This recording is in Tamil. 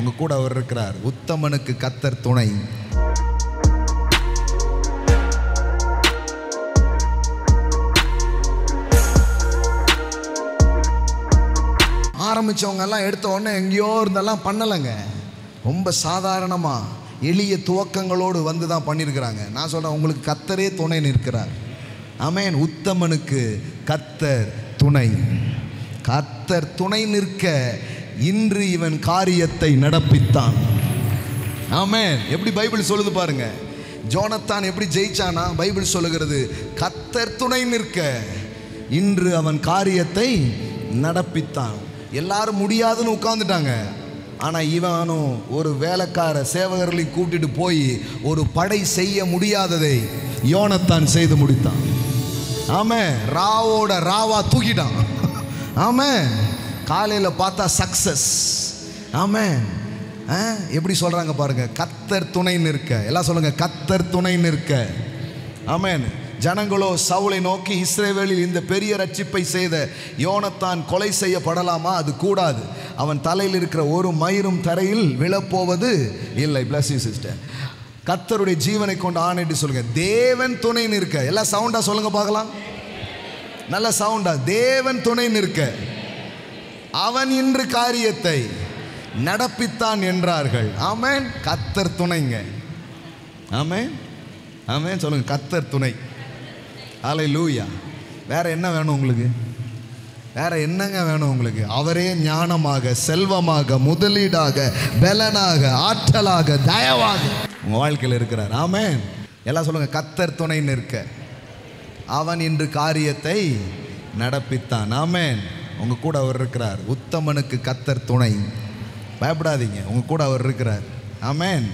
உங்க கூட அவர் இருக்கிறார். உத்தமனுக்கு கர்த்தர் துணை. ஆரம்பிச்சவங்க எல்லாம் எடுத்த உடனே எங்கேயோ இருந்தெல்லாம் பண்ணலைங்க. ரொம்ப சாதாரணமாக எளிய துவக்கங்களோடு வந்து தான் பண்ணியிருக்கிறாங்க. நான் சொல்கிறேன், உங்களுக்கு கர்த்தரே துணை நிற்கிறார். ஆமென். உத்தமனுக்கு கர்த்தர் துணை. கர்த்தர் துணை நிற்க இன்று இவன் காரியத்தை நடப்பித்தான். ஆமென். எப்படி பைபிள் சொல்லுது பாருங்க. ஜோனத்தான் எப்படி ஜெயிச்சானா? பைபிள் சொல்லுகிறது, கர்த்தர் துணை நிற்க இன்று அவன் காரியத்தை நடப்பித்தான். எல்லாரும் முடியாதுன்னு உட்கார்ந்துட்டாங்க. ஆனால் இவனும் ஒரு வேலைக்கார சேவகர்களையும் கூட்டிட்டு போய் ஒரு படை செய்ய முடியாததை யோனத்தான் செய்து முடித்தான். ஆமென். ராவோட ராவா தூக்கிட்டான். ஆமென். காலையில் பார்த்தா சக்சஸ். ஆமென். எப்படி சொல்றாங்க பாருங்க, கர்த்தர் துணை நிற்க. எல்லாம் சொல்லுங்க, கர்த்தர் துணை நிற்க. ஆமென். ஜனங்களோ சவுலை நோக்கி, இஸ்ரவேலில் இந்த பெரிய ரட்சிப்பை செய்த யோனத்தான் கொலை செய்யப்படலாமா? அது கூடாது. அவன் தலையில் இருக்கிற ஒரு மயிரும் தரையில் விழப்போவது இல்லை. Bless you sister. கர்த்தருடைய ஜீவனை கொண்டு ஆணையிட்டு சொல்லுங்க, தேவன் துணை நிற்க. எல்லாம் சவுண்டா சொல்லுங்க பார்க்கலாம். நல்ல சவுண்டா. தேவன் துணை நிற்க அவன் இன்று காரியத்தை நடப்பித்தான் என்றார்கள். ஆமென். கர்த்தர் துணைங்க. ஆமென். ஆமென். சொல்லுங்க, கர்த்தர் துணை. ஹல்லேலூயா. வேற என்ன வேணும் உங்களுக்கு? வேற என்னங்க வேணும் உங்களுக்கு? அவரே ஞானமாக, செல்வமாக, முதலீடாக, பலனாக, ஆற்றலாக, தயவாக உங்க வாழ்க்கையில் இருக்கிறார். ஆமென். எல்லாம் சொல்லுங்க, கர்த்தர் துணை நிற்க அவன் இன்று காரியத்தை நடப்பித்தான். ஆமென். உங்க கூட அவர் இருக்கிறார். உத்தமனுக்கு கர்த்தர் துணை. பயப்படாதீங்க, உங்க கூட அவர் இருக்கிறார். ஆமென்.